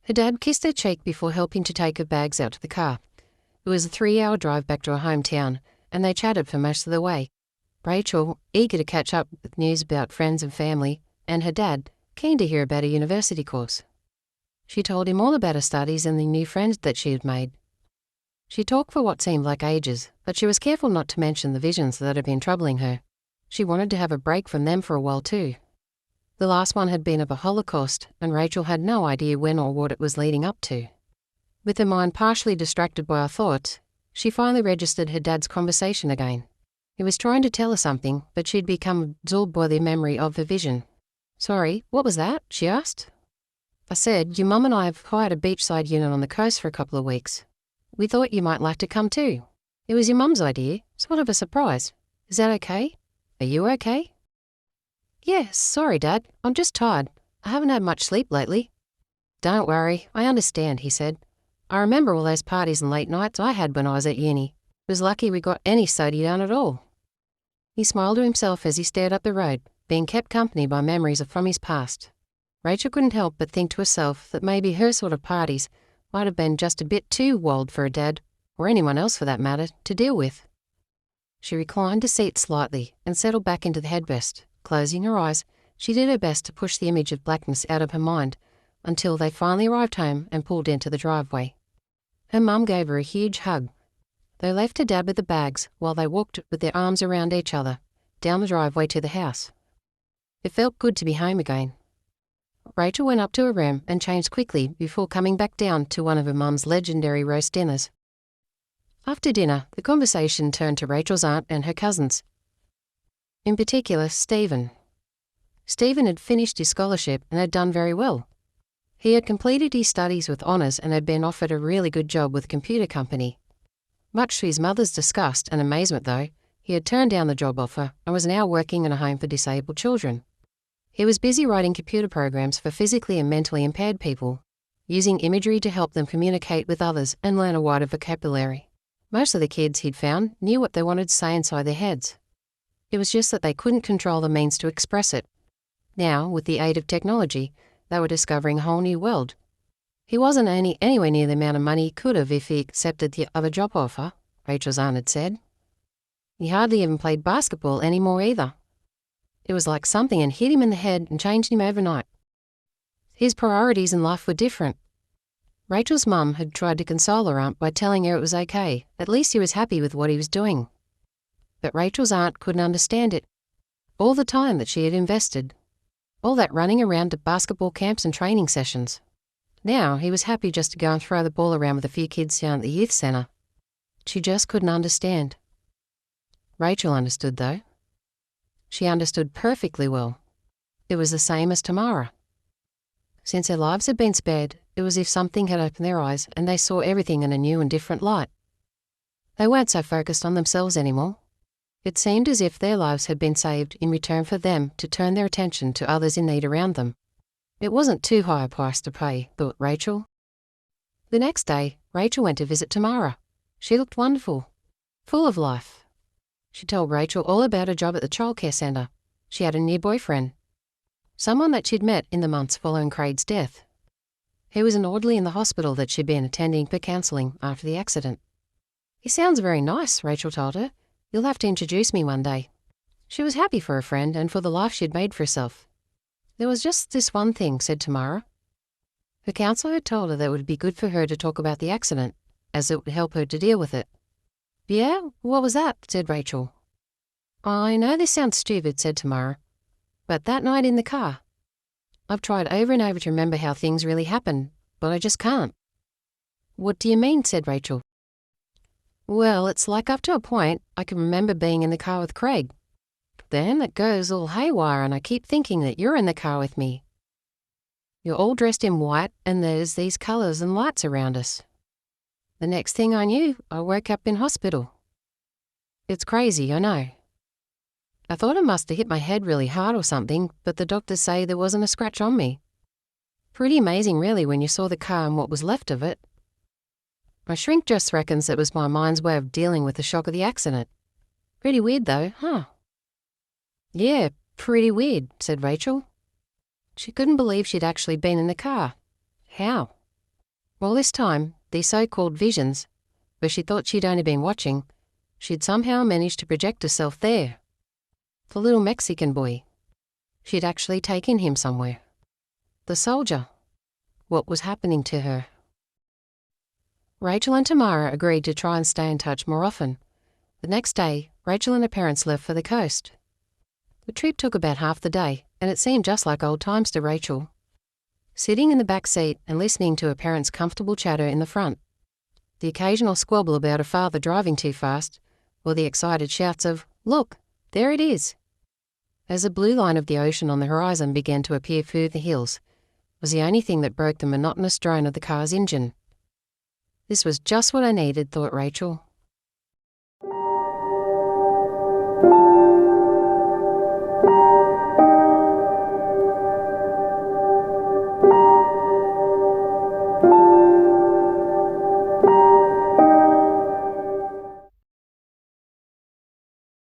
Her dad kissed her cheek before helping to take her bags out to the car. It was a 3-hour drive back to her hometown, and they chatted for most of the way. Rachel, eager to catch up with news about friends and family, and her dad, keen to hear about a university course. She told him all about her studies and the new friends that she had made. She talked for what seemed like ages, but she was careful not to mention the visions that had been troubling her. She wanted to have a break from them for a while too. The last one had been of a Holocaust, and Rachel had no idea when or what it was leading up to. With her mind partially distracted by her thoughts, she finally registered her dad's conversation again. He was trying to tell her something, but she'd become absorbed by the memory of her vision. "Sorry, what was that?" she asked. "I said, your mum and I have hired a beachside unit on the coast for a couple of weeks. We thought you might like to come too. It was your mum's idea, sort of a surprise. Is that okay? Are you okay?" "Yes, sorry, Dad. I'm just tired. I haven't had much sleep lately." "Don't worry, I understand," he said. "I remember all those parties and late nights I had when I was at uni. It was lucky we got any sody down at all." He smiled to himself as he stared up the road, being kept company by memories from his past. Rachel couldn't help but think to herself that maybe her sort of parties might have been just a bit too wild for her dad, or anyone else for that matter, to deal with. She reclined her seat slightly and settled back into the headrest. Closing her eyes, she did her best to push the image of blackness out of her mind until they finally arrived home and pulled into the driveway. Her mum gave her a huge hug. They left her dad with the bags while they walked with their arms around each other down the driveway to the house. It felt good to be home again. Rachel went up to her room and changed quickly before coming back down to one of her mum's legendary roast dinners. After dinner, the conversation turned to Rachel's aunt and her cousins. In particular, Stephen. Stephen had finished his scholarship and had done very well. He had completed his studies with honours and had been offered a really good job with a computer company. Much to his mother's disgust and amazement, though, he had turned down the job offer and was now working in a home for disabled children. He was busy writing computer programs for physically and mentally impaired people, using imagery to help them communicate with others and learn a wider vocabulary. Most of the kids, he'd found, knew what they wanted to say inside their heads. It was just that they couldn't control the means to express it. Now, with the aid of technology, they were discovering a whole new world. He wasn't earning anywhere near the amount of money he could have if he accepted the other job offer, Rachel's aunt had said. He hardly even played basketball anymore either. It was like something had hit him in the head and changed him overnight. His priorities in life were different. Rachel's mum had tried to console her aunt by telling her it was okay, at least he was happy with what he was doing. But Rachel's aunt couldn't understand it. All the time that she had invested. All that running around to basketball camps and training sessions. Now he was happy just to go and throw the ball around with a few kids down at the youth centre. She just couldn't understand. Rachel understood, though. She understood perfectly well. It was the same as Tamara. Since their lives had been spared, it was as if something had opened their eyes and they saw everything in a new and different light. They weren't so focused on themselves anymore. It seemed as if their lives had been saved in return for them to turn their attention to others in need around them. It wasn't too high a price to pay, thought Rachel. The next day, Rachel went to visit Tamara. She looked wonderful, full of life. She told Rachel all about her job at the childcare centre. She had a new boyfriend, someone that she'd met in the months following Craig's death. He was an orderly in the hospital that she'd been attending for counselling after the accident. "He sounds very nice," Rachel told her. "You'll have to introduce me one day." She was happy for her friend and for the life she'd made for herself. "There was just this one thing," said Tamara. Her counsellor had told her that it would be good for her to talk about the accident, as it would help her to deal with it. "Yeah? What was that?" said Rachel. "I know this sounds stupid," said Tamara, "but that night in the car, I've tried over and over to remember how things really happened, but I just can't." "What do you mean?" said Rachel. "Well, it's like up to a point, I can remember being in the car with Craig. Then it goes all haywire and I keep thinking that you're in the car with me. You're all dressed in white and there's these colours and lights around us. The next thing I knew, I woke up in hospital. It's crazy, I know. I thought I must have hit my head really hard or something, but the doctors say there wasn't a scratch on me. Pretty amazing really when you saw the car and what was left of it. My shrink just reckons it was my mind's way of dealing with the shock of the accident. Pretty weird though, huh?" "Yeah, pretty weird," said Rachel. She couldn't believe she'd actually been in the car. How? Well, this time, these so-called visions, where she thought she'd only been watching, she'd somehow managed to project herself there. The little Mexican boy. She'd actually taken him somewhere. The soldier. What was happening to her? Rachel and Tamara agreed to try and stay in touch more often. The next day, Rachel and her parents left for the coast. The trip took about half the day, and it seemed just like old times to Rachel. Sitting in the back seat and listening to her parents' comfortable chatter in the front. The occasional squabble about her father driving too fast, or the excited shouts of, "Look, there it is!" As the blue line of the ocean on the horizon began to appear through the hills, was the only thing that broke the monotonous drone of the car's engine. This was just what I needed, thought Rachel.